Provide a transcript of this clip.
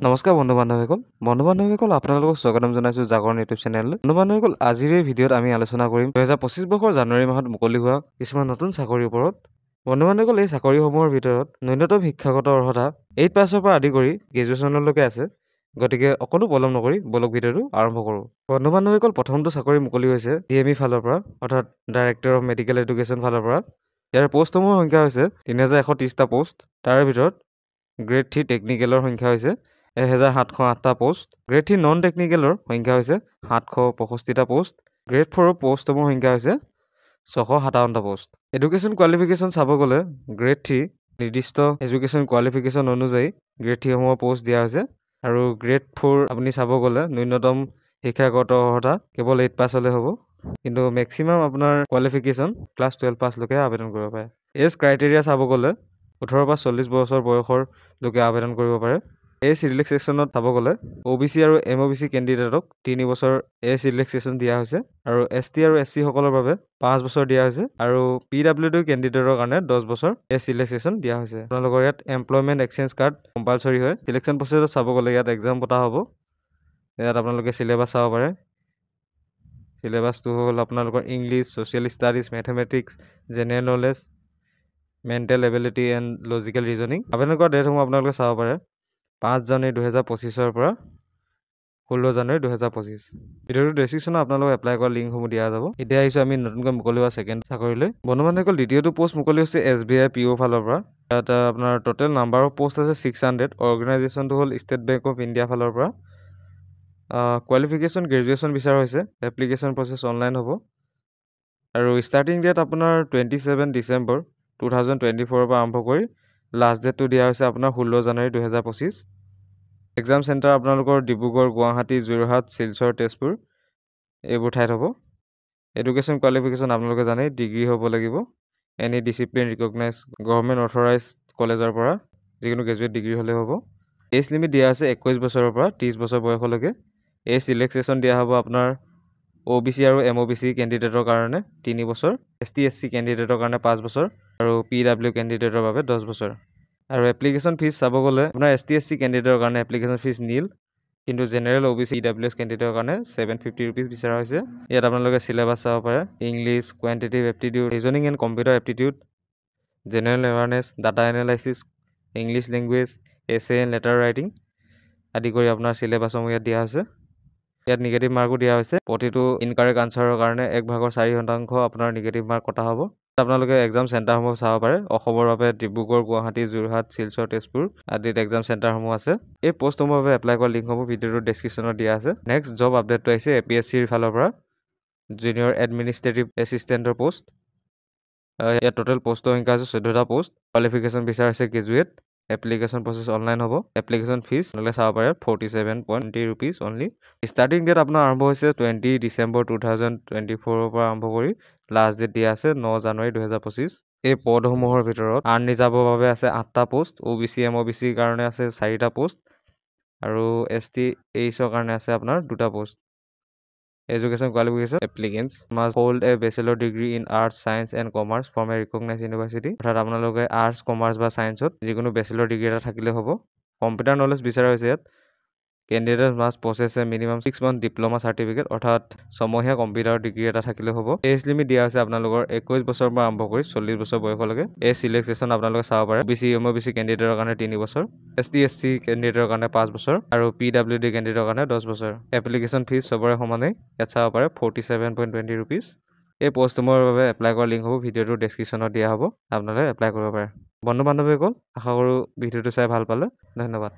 নমস্কাৰ বন্ধু বান্ধৱীসকল আপোনালোকক স্বাগতম জনাইছোঁ জাগৰণ ইউটিউব চেনেললৈ। বন্ধু বান্ধৱীসকল, আজিৰ এই ভিডিঅ'ত আমি আলোচনা কৰিম 2025 বৰ্ষৰ জানুৱাৰী মাহত মুকলি হোৱা কিছুমান নতুন চাকৰিৰ ওপৰত। বন্ধু বান্ধৱীসকল, এই চাকৰিসমূহৰ ভিতৰত ন্যূনতম শিক্ষাগত অৰ্হতা 8 পাছৰ পৰা আদি কৰি গ্ৰেজুৱেশ্যনলৈকে আছে। গতিকে অকণো পলম নকৰি বলক ভিডিঅ'টো আৰম্ভ কৰোঁ। বন্ধু বান্ধৱীসকল, প্ৰথমটো চাকৰি মুকলি হৈছে DME ফালৰ পৰা, অৰ্থাৎ ডাইৰেক্টৰ অফ মেডিকেল এডুকেশ্যন ফালৰ পৰা। ইয়াৰ পষ্টসমূহৰ সংখ্যা হৈছে 3130টা পষ্ট। তাৰে ভিতৰত গ্ৰেড 3 টেকনিকেলৰ সংখ্যা হৈছে 1708টা পোষ্ট, গ্ৰেড 3 নন টেকনিকেলৰ সংখ্যা হৈছে 765টা পোষ্ট, গ্ৰেড 4 পোষ্টসমূহৰ সংখ্যা হৈছে 657টা পোষ্ট। এডুকেশ্যন কোৱালিফিকেশ্যন চাব গ'লে গ্ৰেড 3 নিৰ্দিষ্ট এডুকেশ্যন কোৱালিফিকেশ্যন অনুযায়ী গ্ৰেড 3 সমূহৰ পোষ্ট দিয়া হৈছে, আৰু গ্ৰেড 4 আপুনি চাব গ'লে ন্যূনতম শিক্ষাগত অৰ্হতা কেৱল 8 পাছ হ'লে হ'ব, কিন্তু মেক্সিমাম আপোনাৰ কোৱালিফিকেশ্যন ক্লাছ 12 পাছলৈকে আবেদন কৰিব পাৰে। এজ ক্ৰাইটেৰিয়া চাব গ'লে 18 পৰা 40 বছৰ বয়সৰ লোকে আবেদন কৰিব পাৰে। এজ ৰিলেক্সেশ্যনত চাব গ'লে OBC আৰু MOBC কেণ্ডিডেটক 3 বছৰ এজ ৰিলেক্সেশ্যন দিয়া হৈছে, আৰু ST আৰু SC সকলৰ বাবে 5 বছৰ দিয়া হৈছে, আৰু PWD কেণ্ডিডেটৰ কাৰণে 10 বছৰ এজ ৰিলেক্সেশ্যন দিয়া হৈছে। আপোনালোকৰ ইয়াত এমপ্লয়মেণ্ট এক্সচেঞ্জ কাৰ্ড কম্পালচৰি হয়। চিলেকশ্যন প্ৰচেছত চাব গ'লে ইয়াত এক্সাম পতা হ'ব। ইয়াত আপোনালোকে চিলেবাছ চাব পাৰে। চিলেবাছটো হ'ল আপোনালোকৰ English, social studies, mathematics, general knowledge, mental ability and logical reasoning. আবেদন কৰা ডেটসমূহ আপোনালোকে চাব পাৰে 5 জানুৱাৰী 2025 পৰা 16 জানুৱাৰী 2025। ভিডিঅ'টোৰ ডেছক্ৰিপশ্যনত আপোনালোকক এপ্লাই কৰা লিংকসমূহ দিয়া যাব। এতিয়া আহিছোঁ আমি নতুনকৈ মুকলি হোৱা ছেকেণ্ড চাকৰিলৈ। বন্ধু বান্ধৱীসকল, দ্বিতীয়টো পষ্ট মুকলি হৈছে SBI PO ফালৰ পৰা। ইয়াত আপোনাৰ টোটেল নাম্বাৰ অফ পষ্ট আছে 600। অৰ্গেনাইজেশ্যনটো হ'ল ষ্টেট বেংক অফ ইণ্ডিয়া ফালৰ পৰা। কোৱালিফিকেশ্যন গ্ৰেজুৱেশ্যন বিচৰা হৈছে। এপ্লিকেশ্যন প্ৰচেছ অনলাইন হ'ব, আৰু ষ্টাৰ্টিং ডেট আপোনাৰ 27 ডিচেম্বৰ 2024 পৰা আৰম্ভ কৰি লাষ্ট ডেটটো দিয়া হৈছে আপোনাৰ 16 জানুৱাৰী 2025। এক্সাম চেণ্টাৰ আপোনালোকৰ ডিব্ৰুগড়, গুৱাহাটী, যোৰহাট, শিলচৰ, তেজপুৰ এইবোৰ ঠাইত হ'ব। এডুকেশ্যন কোৱালিফিকেশ্যন আপোনালোকে জানেই, ডিগ্ৰী হ'ব লাগিব। Any discipline recognise government authorise কলেজৰ পৰা যিকোনো গ্ৰেজুৱেট ডিগ্ৰী হ'লে হ'ব। এজ লিমিট দিয়া আছে 21 বছৰৰ পৰা 30 বছৰ বয়সলৈকে। এজ ৰিলেক্সেশ্যন দিয়া হ'ব আপোনাৰ OBC আৰু MOBC কেণ্ডিডেটৰ কাৰণে 3 বছৰ, ST SC কেণ্ডিডেটৰ কাৰণে 5 বছৰ, আৰু PW কেণ্ডিডেটৰ বাবে 10 বছৰ। আৰু এপ্লিকেশ্যন ফিজ চাব গ'লে আপোনাৰ ST SC কেণ্ডিডেটৰ কাৰণে এপ্লিকেশ্যন ফিজ নীল, কিন্তু জেনেৰেল OBC EWS কেণ্ডিডেটৰ কাৰণে 750 ৰুপিজ বিচৰা হৈছে। ইয়াত আপোনালোকে চিলেবাছ চাব পাৰে। English, quantitative aptitude, reasoning and computer aptitude, general awareness, data analysis, English language, essay and letter writing আদি কৰি আপোনাৰ চিলেবাছসমূহ ইয়াত দিয়া হৈছে। ইয়াত নিগেটিভ মাৰ্কো দিয়া হৈছে। প্ৰতিটো ইনকাৰেক্ট আনচাৰৰ কাৰণে 1/4% আপোনাৰ নিগেটিভ মাৰ্ক কটা হ'ব। আপোনালোকে এক্সাম চেণ্টাৰসমূহ চাব পাৰে। অসমৰ বাবে ডিব্ৰুগড়, গুৱাহাটী, যোৰহাট, শিলচৰ, তেজপুৰ আদিত এক্সাম চেণ্টাৰসমূহ আছে। এই পষ্টসমূহৰ বাবে এপ্লাই কৰা লিংকসমূহ ভিডিঅ'টোৰ ডেছক্ৰিপশ্যনত দিয়া আছে। নেক্সট জব আপডেটটো আহিছে APSCৰ ফালৰ পৰা, জুনিয়ৰ এডমিনিষ্ট্ৰেটিভ এছিষ্টেণ্টৰ পষ্ট। ইয়াত টোটেল পষ্টৰ সংখ্যা আছে 14টা পষ্ট। কোৱালিফিকেশ্যন বিচাৰ হৈছে গ্ৰেজুৱেট। এপ্লিকেশ্যন প্ৰচেছ অনলাইন হ'ব। এপ্লিকেশ্যন ফিজ আপোনালোকে চাব পাৰে 47.20 ৰুপিজ অনলি। ষ্টাৰ্টিং ডেট আপোনাৰ আৰম্ভ হৈছে 20 ডিচেম্বৰ 2024 পৰা আৰম্ভ কৰি লাষ্ট ডেট দিয়া আছে 9 জানুৱাৰী 2025। এই পদসমূহৰ ভিতৰত আন ৰিজাৰ্ভৰ বাবে আছে 8টা পষ্ট, OBC MOBCৰ কাৰণে আছে 4টা পষ্ট, আৰু ST AHৰ কাৰণে আছে আপোনাৰ 2টা post. Education qualification applicants must hold a bachelor degree in arts, science and commerce from a recognise university. অৰ্থাৎ আপোনালোকে আৰ্টছ, কমাৰ্চ বা ছায়েন্সত যিকোনো বেচেলৰ ডিগ্ৰী এটা থাকিলে হ'ব। কম্পিউটাৰ নলেজ বিচৰা হৈছে ইয়াত। কেণ্ডিডেট মাষ্ট পছেছ এ মিনিমাম 6 মান্থ ডিপ্ল'মা চাৰ্টিফিকেট, অৰ্থাৎ ছমহীয়া কম্পিউটাৰ ডিগ্ৰী এটা থাকিলে হ'ব। এজ লিমিট দিয়া হৈছে আপোনালোকৰ 21 বছৰৰ পৰা আৰম্ভ কৰি 40 বছৰ বয়সলৈকে। এজ ৰিলেক্সেশ্যন আপোনালোকে চাব পাৰে। OBC MOBC কেণ্ডিডেটৰ কাৰণে 3 বছৰ, ST SC কেণ্ডিডেটৰ কাৰণে 5 বছৰ, আৰু PWD কেণ্ডিডেটৰ কাৰণে 10 বছৰ। এপ্লিকেশ্যন ফিজ চবৰে সমানেই। ইয়াত চাব পাৰে 47.20 ৰুপিজ। এই পষ্টসমূহৰ বাবে এপ্লাই কৰা লিংক হ'ব ভিডিঅ'টোৰ ডেছক্ৰিপশ্যনত দিয়া হ'ব। আপোনালোকে এপ্লাই কৰিব পাৰে। বন্ধু বান্ধৱীসকল, আশা কৰোঁ ভিডিঅ'টো চাই ভাল পালে। ধন্যবাদ।